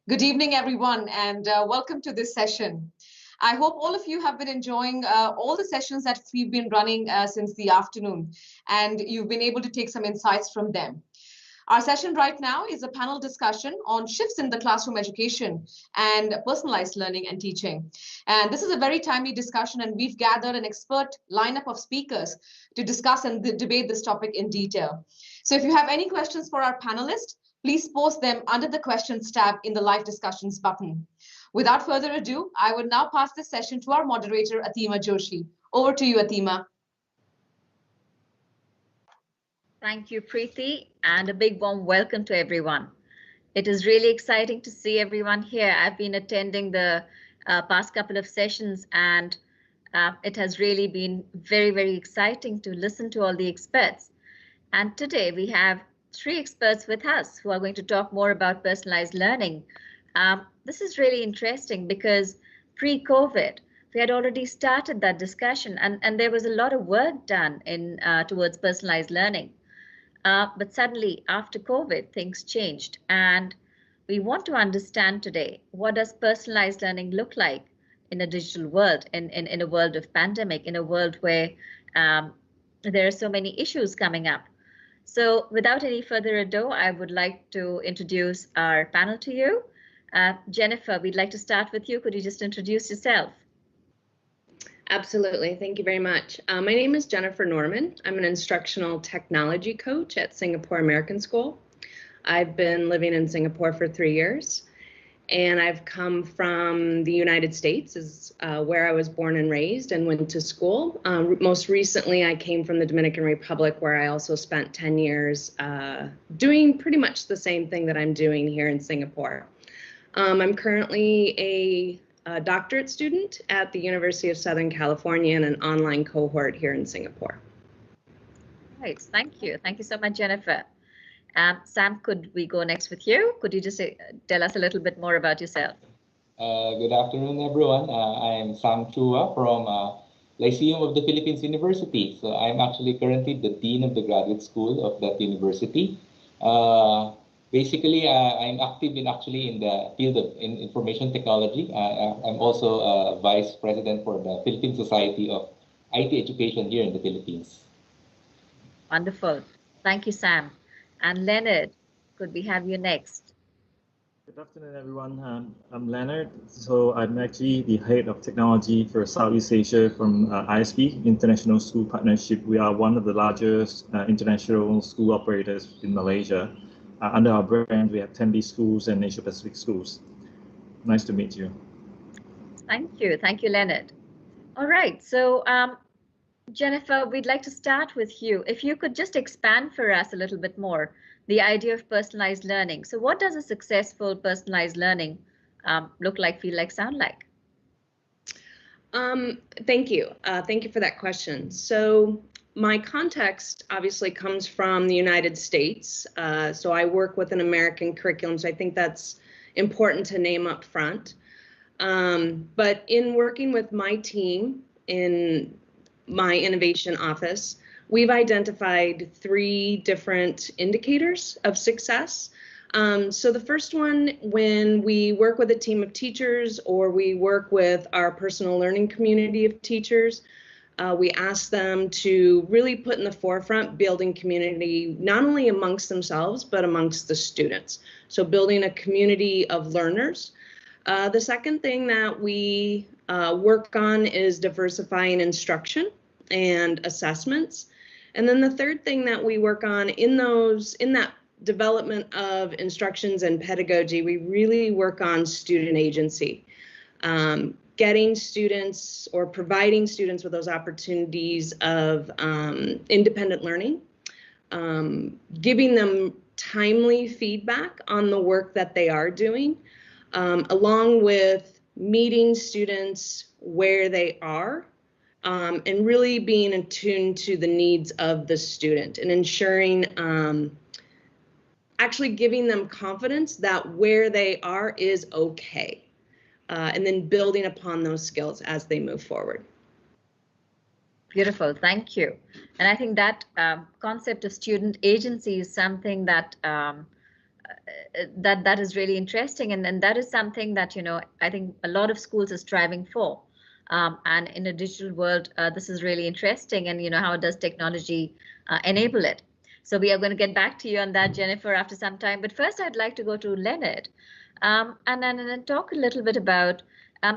Good evening, everyone, and welcome to this session. I hope all of you have been enjoying all the sessions that we've been running since the afternoon, and you've been able to take some insights from them. Our session right now is a panel discussion on shifts in the classroom education and personalized learning and teaching. And this is a very timely discussion, and we've gathered an expert lineup of speakers to discuss and debate this topic in detail. So if you have any questions for our panelists, please post them under the questions tab in the live discussions button. Without further ado, I would now pass this session to our moderator, Atima Joshi. Over to you, Atima. Thank you, Preeti, and a big warm welcome to everyone. It is really exciting to see everyone here. I've been attending the past couple of sessions, and it has really been very, very exciting to listen to all the experts. And today we have 3 experts with us who are going to talk more about personalized learning. This is really interesting because pre-COVID, we had already started that discussion, and there was a lot of work done towards personalized learning. But suddenly, after COVID, things changed, and we want to understand today, what does personalized learning look like in a digital world, in a world of pandemic, in a world where there are so many issues coming up. So without any further ado, I would like to introduce our panel to you. Jennifer, we'd like to start with you. Could you just introduce yourself? Absolutely. Thank you very much. My name is Jennifer Norman. I'm an instructional technology coach at Singapore American School. I've been living in Singapore for 3 years, and I've come from the United States, is where I was born and raised and went to school. Most recently, I came from the Dominican Republic, where I also spent 10 years doing pretty much the same thing that I'm doing here in Singapore. I'm currently a doctorate student at the University of Southern California in an online cohort here in Singapore. Right, thank you. Thank you so much, Jennifer. Sam, could we go next with you? Could you just tell us a little bit more about yourself? Good afternoon, everyone. I'm Sam Chua from Lyceum of the Philippines University. So I'm actually currently the Dean of the Graduate School of that university. Basically, I'm active in the field of information technology. I'm also Vice President for the Philippine Society of IT Education here in the Philippines. Wonderful. Thank you, Sam. And Leonard, could we have you next? Good afternoon, everyone. I'm Leonard. So I'm actually the head of technology for Southeast Asia from ISP, International School Partnership. We are one of the largest international school operators in Malaysia. Under our brand, we have 10B schools and Asia Pacific schools. Nice to meet you. Thank you. Thank you, Leonard. All right. So Jennifer, we'd like to start with you. If you could just expand for us a little bit more, the idea of personalized learning. So what does a successful personalized learning look like, feel like, sound like? Thank you. Thank you for that question. So my context obviously comes from the United States. So I work with an American curriculum, so I think that's important to name up front. But in working with my team in my innovation office, we've identified 3 different indicators of success. So the first one, when we work with a team of teachers or we work with our personal learning community of teachers, we ask them to really put in the forefront building community, not only amongst themselves, but amongst the students. So building a community of learners. The second thing that we work on is diversifying instruction and assessments. And then the third thing that we work on in that development of instructions and pedagogy, we really work on student agency. Getting students or providing students with those opportunities of independent learning, giving them timely feedback on the work that they are doing, along with meeting students where they are, and really being attuned to the needs of the student and ensuring, actually giving them confidence that where they are is okay. And then building upon those skills as they move forward. Beautiful, thank you. And I think that concept of student agency is something that that is really interesting, and that is something that, you know, I think a lot of schools are striving for. And in a digital world, this is really interesting, and you know, how does technology enable it? So we are going to get back to you on that, Jennifer, after some time. But first, I'd like to go to Leonard, and then talk a little bit about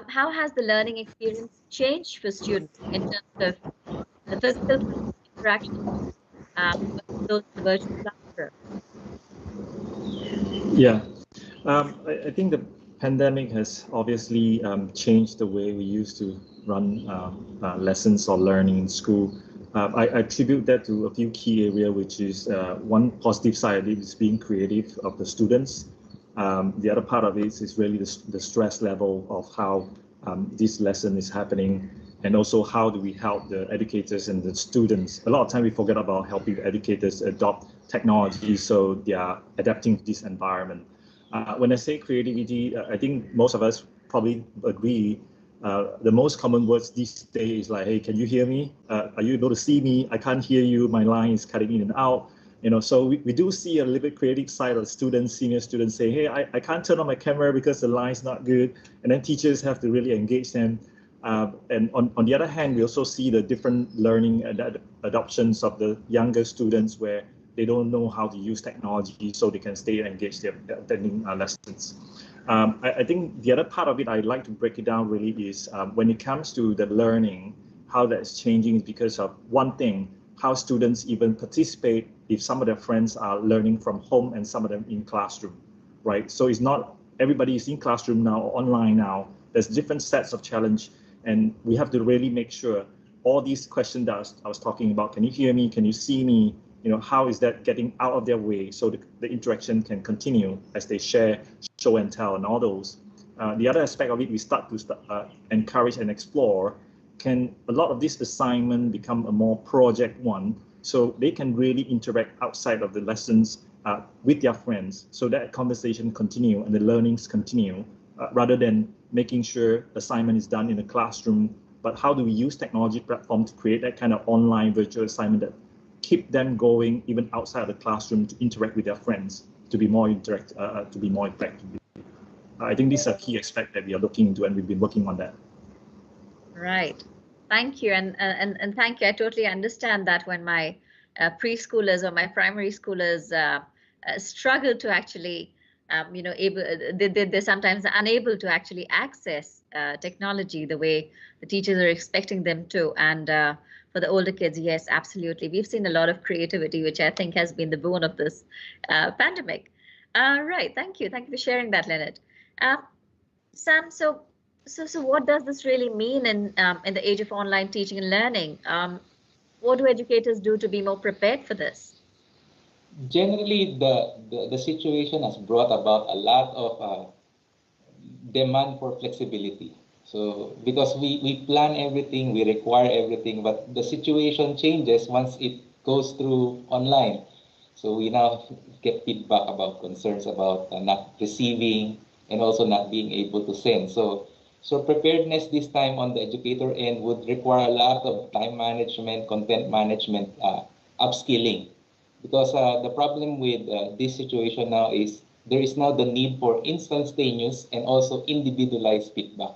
how has the learning experience changed for students in terms of the physical interaction, those in the virtual classroom. Yeah, I think the pandemic has obviously changed the way we used to run lessons or learning in school. I attribute that to a few key areas, which is one positive side of it is being creative of the students. The other part of it is really the stress level of how this lesson is happening, and also how do we help the educators and the students. A lot of time we forget about helping the educators adopt technology so they are adapting to this environment. When I say creativity, I think most of us probably agree. The most common words these days is like, hey, can you hear me? Are you able to see me? I can't hear you. My line is cutting in and out. You know, so we do see a little bit creative side of students, senior students say, hey, I can't turn on my camera because the line's not good. And then teachers have to really engage them. And on the other hand, we also see the different learning adoptions of the younger students where they don't know how to use technology so they can stay engaged in attending lessons. I think the other part of it, I'd like to break it down really is when it comes to the learning, how that's changing is because of one thing, how students even participate if some of their friends are learning from home and some of them in classroom, right? So it's not everybody is in classroom now or online now. There's different sets of challenge, and we have to really make sure all these questions that I was talking about, can you hear me, can you see me, you know, how is that getting out of their way so the interaction can continue as they share, show and tell and all those. The other aspect of it, we start to encourage and explore, can a lot of this assignment become a more project one, so they can really interact outside of the lessons with their friends, so that conversation continue and the learnings continue, rather than making sure assignment is done in a classroom, but how do we use technology platform to create that kind of online virtual assignment that keep them going even outside the classroom to interact with their friends, to be more effective. I think these are key aspects that we are looking into, and we've been working on that. Right. Thank you. And thank you. I totally understand that when my preschoolers or my primary schoolers struggle to actually, you know, they're sometimes unable to actually access technology the way the teachers are expecting them to. And for the older kids, yes, absolutely. We've seen a lot of creativity, which I think has been the boon of this pandemic. Right. Thank you. Thank you for sharing that, Leonard. Sam, so what does this really mean in the age of online teaching and learning? What do educators do to be more prepared for this? Generally, the situation has brought about a lot of demand for flexibility. So because we plan everything, we require everything, but the situation changes once it goes through online. So we now get feedback about concerns about not receiving and also not being able to send. So preparedness this time on the educator end would require a lot of time management, content management, upskilling. Because the problem with this situation now is there is now the need for instantaneous and also individualized feedback.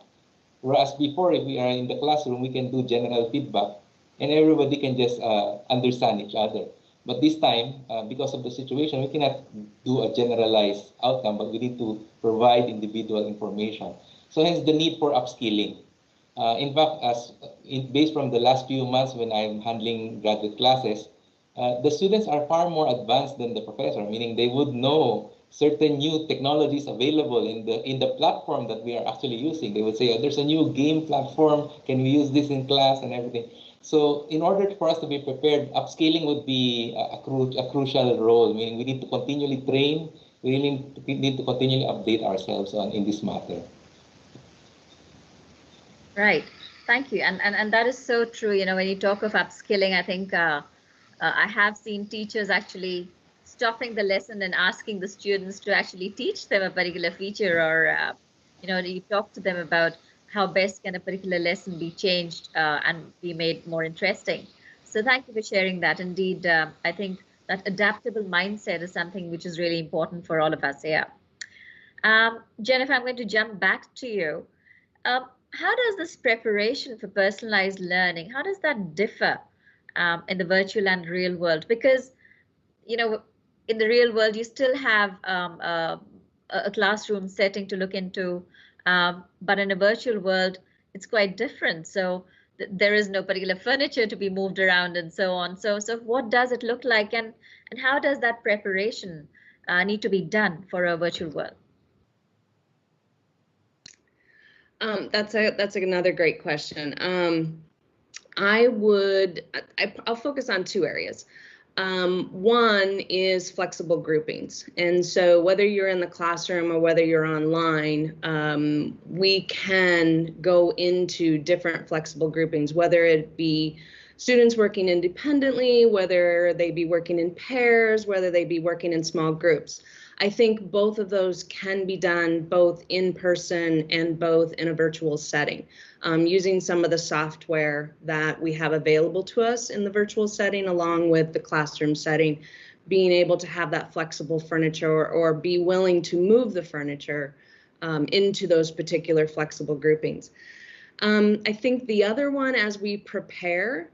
Whereas before, if we are in the classroom, we can do general feedback and everybody can just understand each other. But this time, because of the situation, we cannot do a generalized outcome, but we need to provide individual information. So hence the need for upskilling. In fact, based from the last few months when I'm handling graduate classes, the students are far more advanced than the professor, meaning they would know certain new technologies available in the platform that we are actually using. They would say, oh, there's a new game platform, can we use this in class and everything. So in order for us to be prepared, upscaling would be a crucial role, meaning we need to continually train, we need to continually update ourselves in this matter. Right. Thank you. And that is so true. You know, when you talk of upskilling, I think I have seen teachers actually stopping the lesson and asking the students to actually teach them a particular feature, or, you know, you talk to them about how best can a particular lesson be changed and be made more interesting. So thank you for sharing that. Indeed, I think that adaptable mindset is something which is really important for all of us here. Jennifer, I'm going to jump back to you. How does this preparation for personalized learning, how does that differ in the virtual and real world? Because, you know, in the real world, you still have a classroom setting to look into, but in a virtual world, it's quite different. So there is no particular furniture to be moved around and so on. So what does it look like, and how does that preparation need to be done for a virtual world? That's another great question. I'll focus on two areas. One is flexible groupings. And so whether you're in the classroom or whether you're online, we can go into different flexible groupings, whether it be students working independently, whether they be working in pairs, whether they be working in small groups. I think both of those can be done both in person and both in a virtual setting, using some of the software that we have available to us in the virtual setting, along with the classroom setting, being able to have that flexible furniture or be willing to move the furniture into those particular flexible groupings. I think the other one, as we prepare,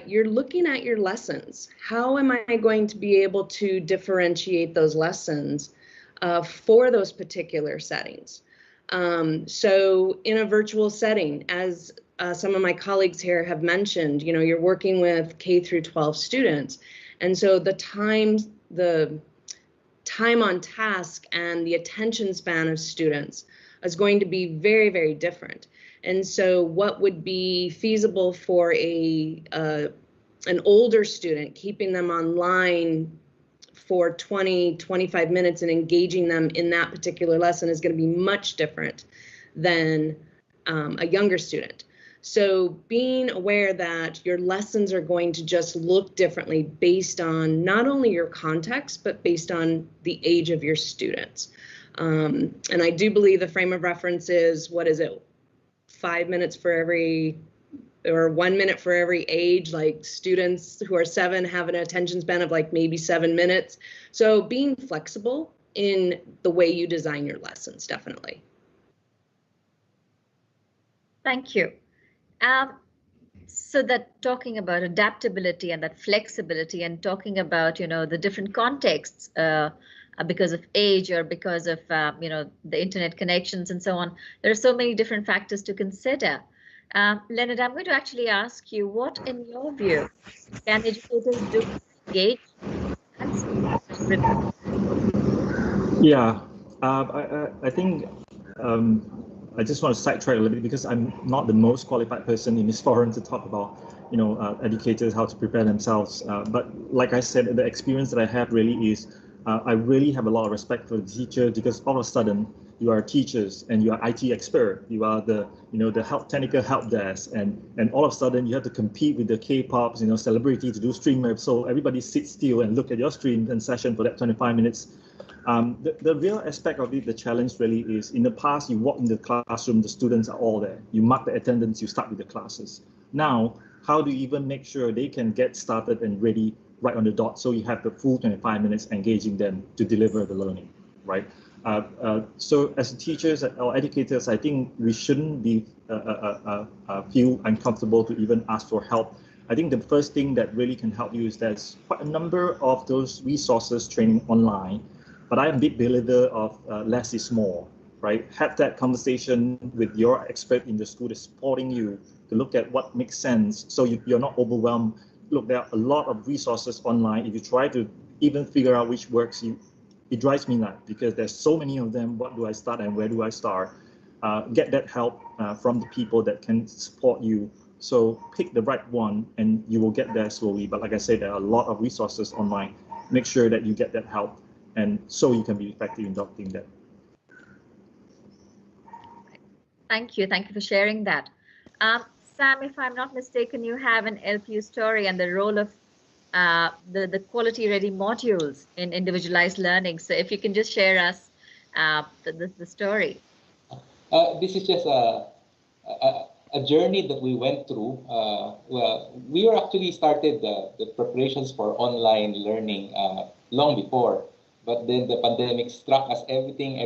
you're looking at your lessons. How am I going to be able to differentiate those lessons for those particular settings? So in a virtual setting, as some of my colleagues here have mentioned, you know, you're working with K through 12 students. And so the time on task and the attention span of students is going to be very, very different. And so what would be feasible for an older student, keeping them online for 20, 25 minutes and engaging them in that particular lesson, is going to be much different than a younger student. So being aware that your lessons are going to just look differently based on not only your context, but based on the age of your students. And I do believe the frame of reference is, what is it? 5 minutes for every, or 1 minute for every age. Like students who are 7 have an attention span of like maybe 7 minutes. So being flexible in the way you design your lessons, definitely. Thank you. So that talking about adaptability and that flexibility, and talking about, you know, the different contexts because of age or because of, you know, the internet connections and so on. There are so many different factors to consider. Leonard, I'm going to actually ask you, what, in your view, can educators do to engage? Yeah, I think I just want to sidetrack a little bit, because I'm not the most qualified person in this forum to talk about, you know, educators, how to prepare themselves. But like I said, the experience that I have really is, I really have a lot of respect for the teacher, because all of a sudden you are teachers and you are IT expert, you are the, you know, the technical help desk, and all of a sudden you have to compete with the K-pops, you know, celebrity to do stream. So everybody sits still and look at your stream and session for that 25 minutes. The real aspect of it, the challenge really is, in the past, you walk in the classroom, the students are all there. You mark the attendance, you start with the classes. Now, how do you even make sure they can get started and ready right on the dot, so you have the full 25 minutes engaging them to deliver the learning, right? So as teachers or educators, I think we shouldn't be feel uncomfortable to even ask for help. I think the first thing that really can help you is there's quite a number of those resources training online, but I'm a big believer of less is more, right? Have that conversation with your expert in the school that's supporting you to look at what makes sense, so you're not overwhelmed. Look, there are a lot of resources online. If you try to even figure out which works, it drives me nuts, because there's so many of them. What do I start and where do I start? Get that help from the people that can support you. So pick the right one and you will get there slowly. But like I said, there are a lot of resources online. Make sure that you get that help, and so you can be effective in adopting that. Thank you. Thank you for sharing that. Sam, if I'm not mistaken, you have an LPU story and the role of the quality ready modules in individualized learning. So if you can just share us the story. This is just a journey that we went through. Well, we were actually started the preparations for online learning long before, but then the pandemic struck us. Everything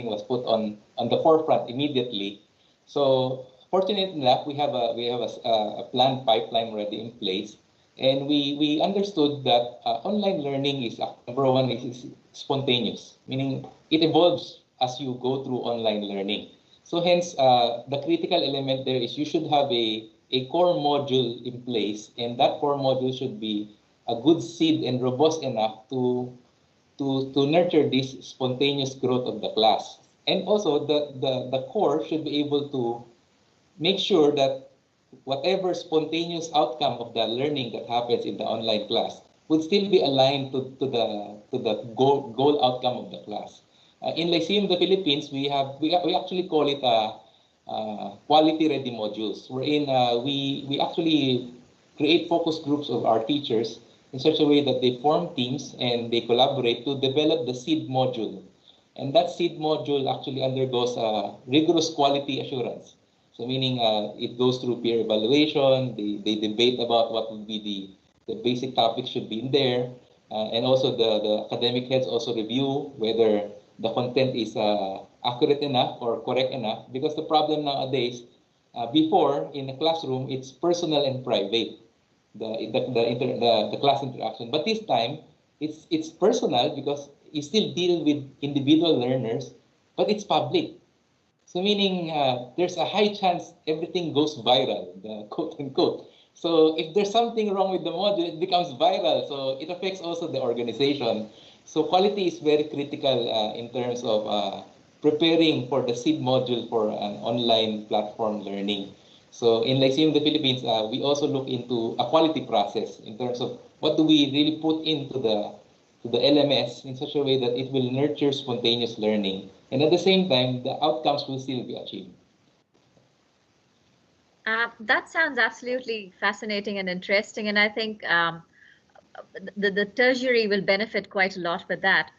was put on the forefront immediately. So fortunately enough, we have a planned pipeline already in place, and we understood that online learning is number one is spontaneous, meaning it evolves as you go through online learning. So hence, the critical element there is you should have a core module in place, and that core module should be a good seed and robust enough to nurture this spontaneous growth of the class. And also, the core should be able to make sure that whatever spontaneous outcome of the learning that happens in the online class would still be aligned to the goal outcome of the class. In Lyceum, the Philippines, we actually call it quality ready modules, wherein we actually create focus groups of our teachers in such a way that they form teams and they collaborate to develop the seed module. And that seed module actually undergoes rigorous quality assurance. So meaning it goes through peer evaluation, they debate about what would be the basic topics should be in there, and also the academic heads also review whether the content is accurate enough or correct enough, because the problem nowadays, before in a classroom, it's personal and private, the class interaction. But this time, it's personal because you still deal with individual learners, but it's public. So meaning there's a high chance everything goes viral, the quote unquote. So if there's something wrong with the module, it becomes viral. So it affects also the organization. So quality is very critical in terms of preparing for the seed module for an online platform learning. So in Lyceum, the Philippines, we also look into a quality process in terms of what do we really put into the LMS in such a way that it will nurture spontaneous learning. And at the same time, the outcomes will still be achieved. That sounds absolutely fascinating and interesting. And I think the tertiary will benefit quite a lot with that.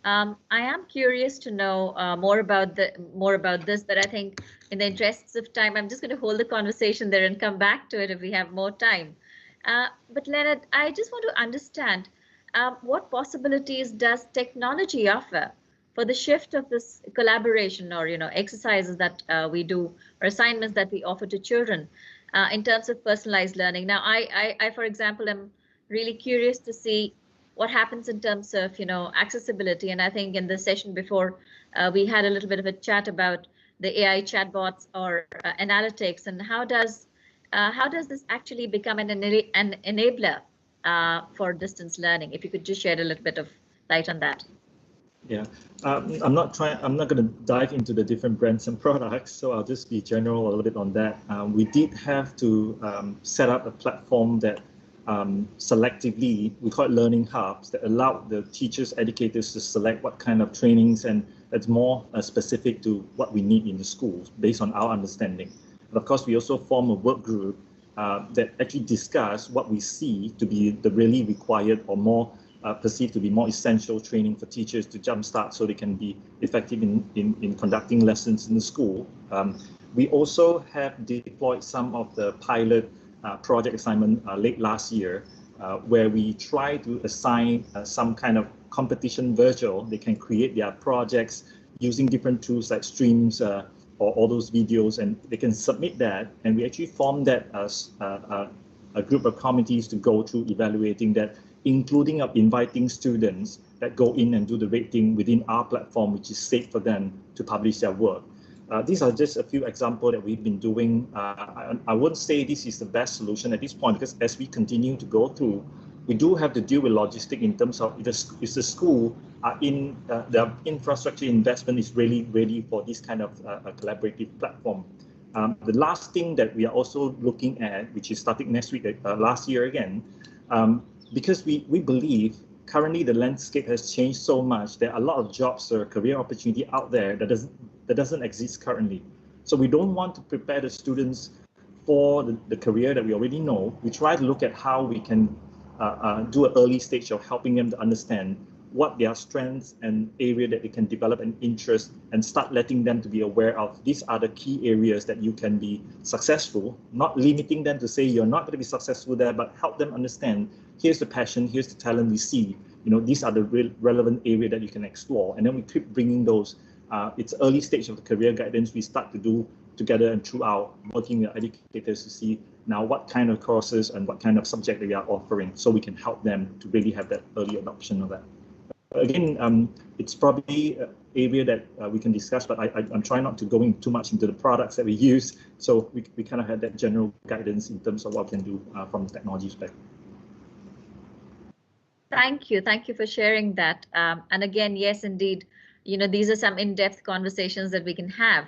I am curious to know more about this, but I think in the interests of time, I'm just going to hold the conversation there and come back to it if we have more time. But Leonard, I just want to understand what possibilities does technology offer for the shift of this collaboration or exercises that we do or assignments that we offer to children in terms of personalized learning. Now, I for example, am really curious to see what happens in terms of accessibility. And I think in the session before, we had a little bit of a chat about the AI chatbots or analytics, and how does this actually become an enabler for distance learning? If you could just shed a little bit of light on that. Yeah, I'm not going to dive into the different brands and products, so I'll just be general a little bit on that. We did have to set up a platform that selectively, we call it learning hubs, that allowed the teachers, educators to select what kind of trainings, and that's more specific to what we need in the schools based on our understanding. But of course, we also form a work group that actually discuss what we see to be the really required or more perceived to be more essential training for teachers to jumpstart so they can be effective in conducting lessons in the school. We also have deployed some of the pilot project assignment late last year, where we try to assign some kind of competition virtual. They can create their projects using different tools like streams or all those videos, and they can submit that. And we actually form that as a group of committees to go through evaluating that, including inviting students that go in and do the rating within our platform, which is safe for them to publish their work. These are just a few examples that we've been doing. I wouldn't say this is the best solution at this point, because as we continue to go through, we do have to deal with logistics in terms of if the school are in the infrastructure investment is really ready for this kind of a collaborative platform. The last thing that we are also looking at, which is starting next week, last year again, because we believe currently the landscape has changed so much. There are a lot of jobs or career opportunity out there that doesn't exist currently. So we don't want to prepare the students for the career that we already know. We try to look at how we can do an early stage of helping them to understand what their strengths and area that they can develop an interest, and start letting them to be aware of these are the key areas that you can be successful, not limiting them to say you're not going to be successful there, but help them understand, here's the passion, here's the talent we see, these are the relevant area that you can explore. And then we keep bringing those. It's early stage of the career guidance we start to do together and throughout, working with educators to see now what kind of courses and what kind of subject they are offering, so we can help them to really have that early adoption of that. Again, it's probably an area that we can discuss, but I'm trying not to go in too much into the products that we use, so we kind of had that general guidance in terms of what we can do from the technology perspective. Thank you for sharing that. And again, yes, indeed, these are some in-depth conversations that we can have.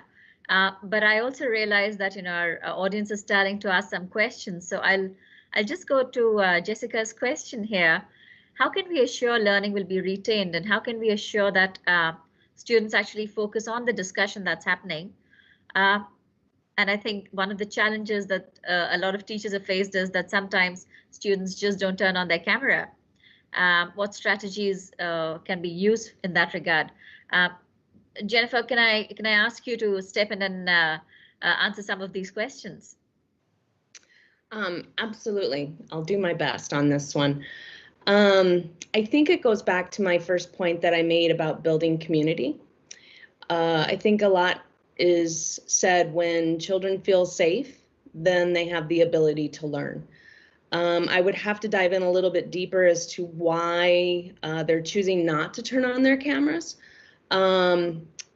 But I also realize that our audience is starting to ask some questions. So I'll just go to Jessica's question here. How can we assure learning will be retained, and how can we assure that students actually focus on the discussion that's happening? And I think one of the challenges that a lot of teachers have faced is that sometimes students just don't turn on their camera. What strategies can be used in that regard? Jennifer, can I ask you to step in and answer some of these questions? Absolutely. I'll do my best on this one. I think it goes back to my first point that I made about building community. I think a lot is said when children feel safe, then they have the ability to learn. I would have to dive in a little bit deeper as to why they're choosing not to turn on their cameras.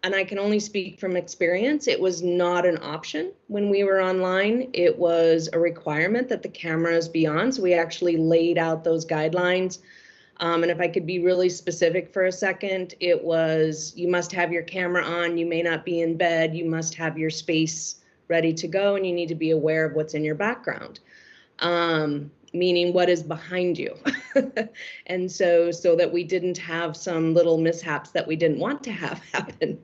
And I can only speak from experience. It was not an option when we were online. It was a requirement that the cameras be on. So we actually laid out those guidelines. And if I could be really specific for a second, it was, you must have your camera on, you may not be in bed, you must have your space ready to go, and you need to be aware of what's in your background. Meaning what is behind you. And so that we didn't have some little mishaps that we didn't want to have happen.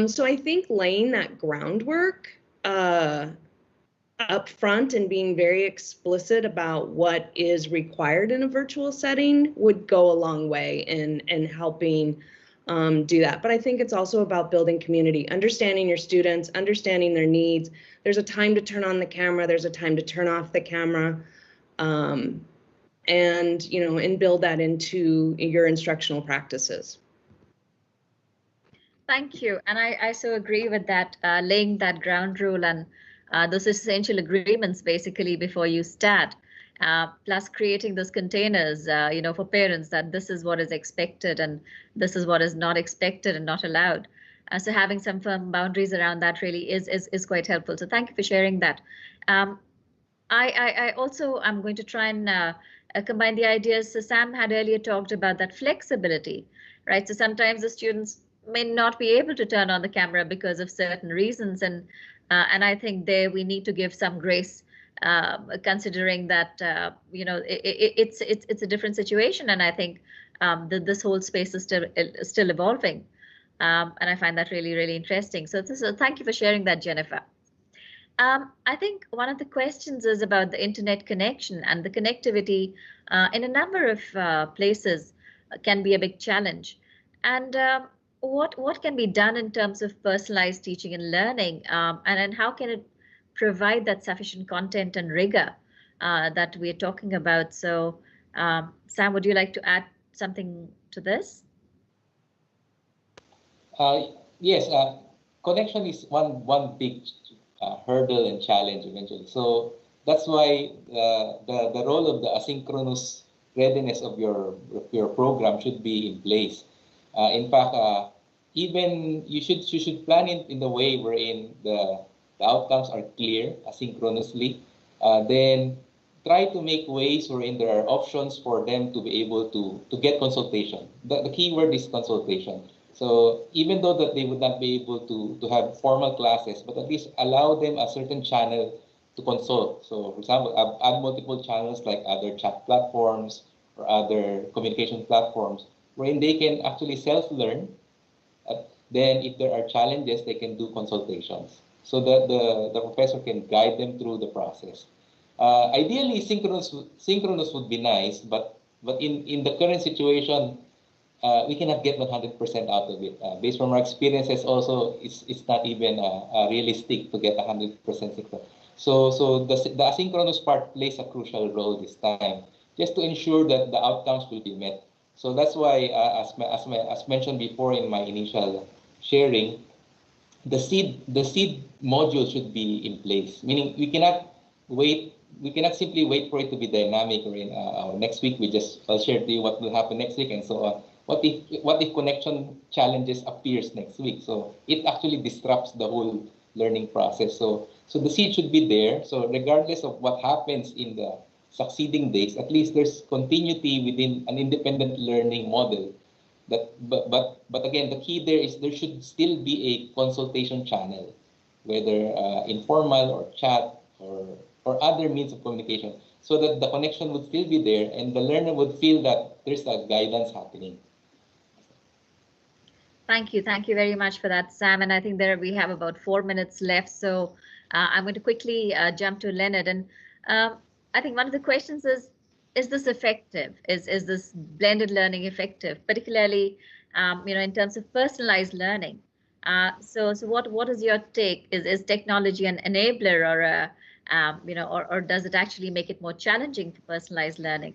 So I think laying that groundwork up front and being very explicit about what is required in a virtual setting would go a long way in helping do that. But I think it's also about building community, understanding your students, understanding their needs. There's a time to turn on the camera, there's a time to turn off the camera. And build that into your instructional practices. Thank you. And I so agree with that, laying that ground rule and those essential agreements basically before you start, plus creating those containers, for parents that this is what is expected and this is what is not expected and not allowed. So having some firm boundaries around that really is quite helpful. So thank you for sharing that. I also am going to try and combine the ideas. So Sam had earlier talked about that flexibility, right? So sometimes the students may not be able to turn on the camera because of certain reasons, and I think there we need to give some grace, considering that it's a different situation, and I think that this whole space is still evolving, and I find that really interesting. So thank you for sharing that, Jennifer. I think one of the questions is about the internet connection, and the connectivity in a number of places can be a big challenge. And what can be done in terms of personalized teaching and learning, and how can it provide that sufficient content and rigor that we're talking about? So Sam, would you like to add something to this? Yes, connection is one big hurdle and challenge eventually. So that's why the role of the asynchronous readiness of your program should be in place. In fact, even you should plan it in the way wherein the outcomes are clear asynchronously. Then try to make ways wherein there are options for them to be able to get consultation. The key word is consultation. So even though that they would not be able to have formal classes, but at least allow them a certain channel to consult. So for example, add multiple channels like other chat platforms or other communication platforms, wherein they can actually self-learn. Then if there are challenges, they can do consultations so that the professor can guide them through the process. Ideally, synchronous would be nice, but in the current situation, we cannot get 100% out of it. Based from our experiences, also it's not even realistic to get 100% success. So the asynchronous part plays a crucial role this time, just to ensure that the outcomes will be met. So that's why, as mentioned before in my initial sharing, the seed module should be in place. Meaning we cannot wait. We cannot simply wait for it to be dynamic. Or in next week, I'll share to you what will happen next week and so on. What if connection challenges appears next week? So it actually disrupts the whole learning process. So the seed should be there. So regardless of what happens in the succeeding days, at least there's continuity within an independent learning model. But again, the key there is there should still be a consultation channel, whether informal or chat or other means of communication, so that the connection would still be there and the learner would feel that there's a guidance happening. Thank you. Thank you very much for that, Sam. And I think we have about 4 minutes left. So I'm going to quickly jump to Leonard. And I think one of the questions is this effective? Is this blended learning effective, particularly in terms of personalized learning? So what is your take? Is technology an enabler or a or does it actually make it more challenging for personalized learning?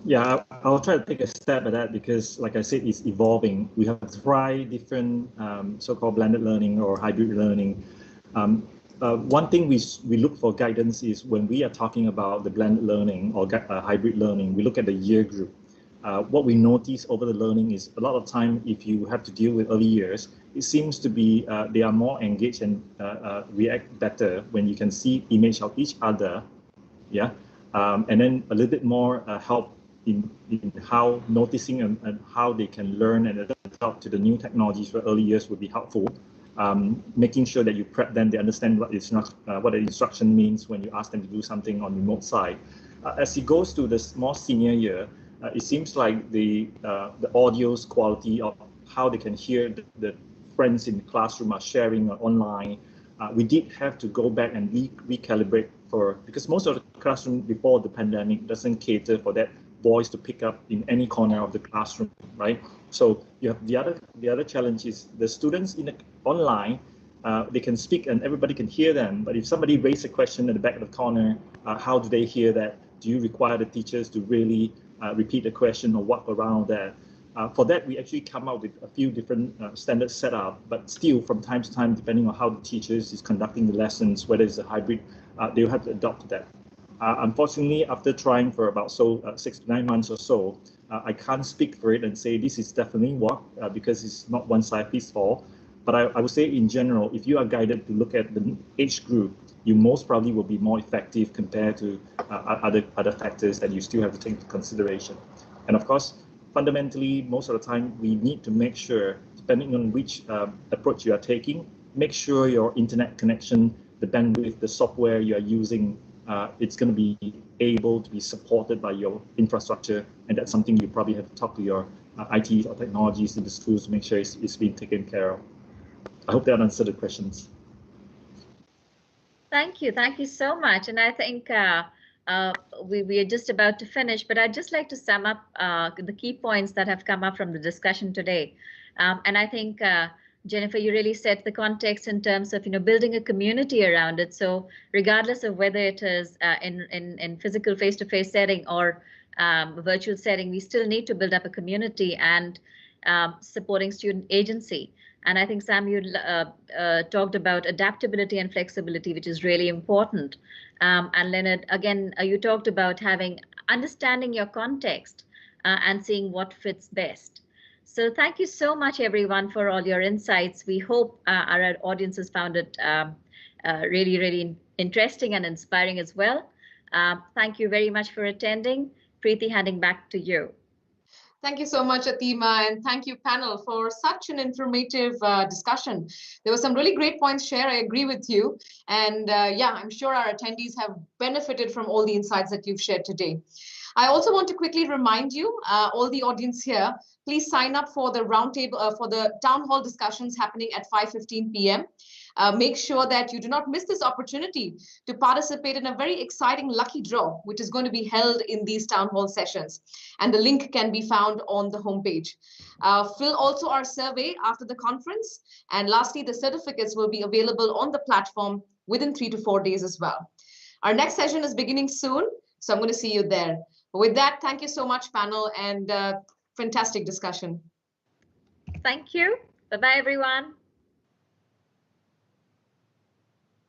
Yeah, I'll try to take a stab at that because, like I said, it's evolving. We have tried different so-called blended learning or hybrid learning. One thing we look for guidance is when we are talking about the blended learning or hybrid learning, we look at the year group. What we notice over the learning is a lot of time, if you have to deal with early years, it seems to be they are more engaged and react better when you can see image of each other, yeah, and then a little bit more help in how noticing and how they can learn and adapt to the new technologies for early years would be helpful. Making sure that you prep them, they understand what the instruction means when you ask them to do something on the remote side. As it goes to the more senior year, it seems like the audio's quality of how they can hear the friends in the classroom are sharing online. We did have to go back and recalibrate because most of the classroom before the pandemic doesn't cater for that voice to pick up in any corner of the classroom, right? So you have the other challenge is the students online, they can speak and everybody can hear them, but if somebody raises a question at the back of the corner, how do they hear that? Do you require the teachers to really repeat the question or walk around that? For that, we actually come up with a few different standard setup, but still from time to time, depending on how the teachers is conducting the lessons, whether it's a hybrid, they'll have to adopt that. Unfortunately, after trying for about 6 to 9 months or so, I can't speak for it and say this is definitely what, because it's not one size fits all. But I would say in general, if you are guided to look at the age group, you most probably will be more effective compared to other factors that you still have to take into consideration. And of course, fundamentally, most of the time, we need to make sure, depending on which approach you are taking, make sure your internet connection, the bandwidth, the software you are using, it's going to be able to be supported by your infrastructure. And that's something you probably have to talk to your IT or technologies in the schools to make sure it's being taken care of. I hope that answered the questions. Thank you so much. And I think we are just about to finish, but I'd just like to sum up the key points that have come up from the discussion today. And I think, Jennifer, you really set the context in terms of building a community around it. So regardless of whether it is in physical face-to-face setting or virtual setting, we still need to build up a community and supporting student agency. And I think, Sam, you talked about adaptability and flexibility, which is really important. And Leonard, again, you talked about understanding your context and seeing what fits best. So thank you so much, everyone, for all your insights. We hope our audience has found it really, really interesting and inspiring as well. Thank you very much for attending. Preeti, handing back to you. Thank you so much, Atima, and thank you, panel, for such an informative discussion. There were some really great points shared. I agree with you. And yeah, I'm sure our attendees have benefited from all the insights that you've shared today. I also want to quickly remind you, all the audience here, please sign up for the roundtable, for the town hall discussions happening at 5:15 p.m. Make sure that you do not miss this opportunity to participate in a very exciting lucky draw, which is going to be held in these town hall sessions. And the link can be found on the homepage. Fill also our survey after the conference. And lastly, the certificates will be available on the platform within 3 to 4 days as well. Our next session is beginning soon, so I'm going to see you there. With that, thank you so much, panel, and fantastic discussion. Thank you. Bye-bye, everyone.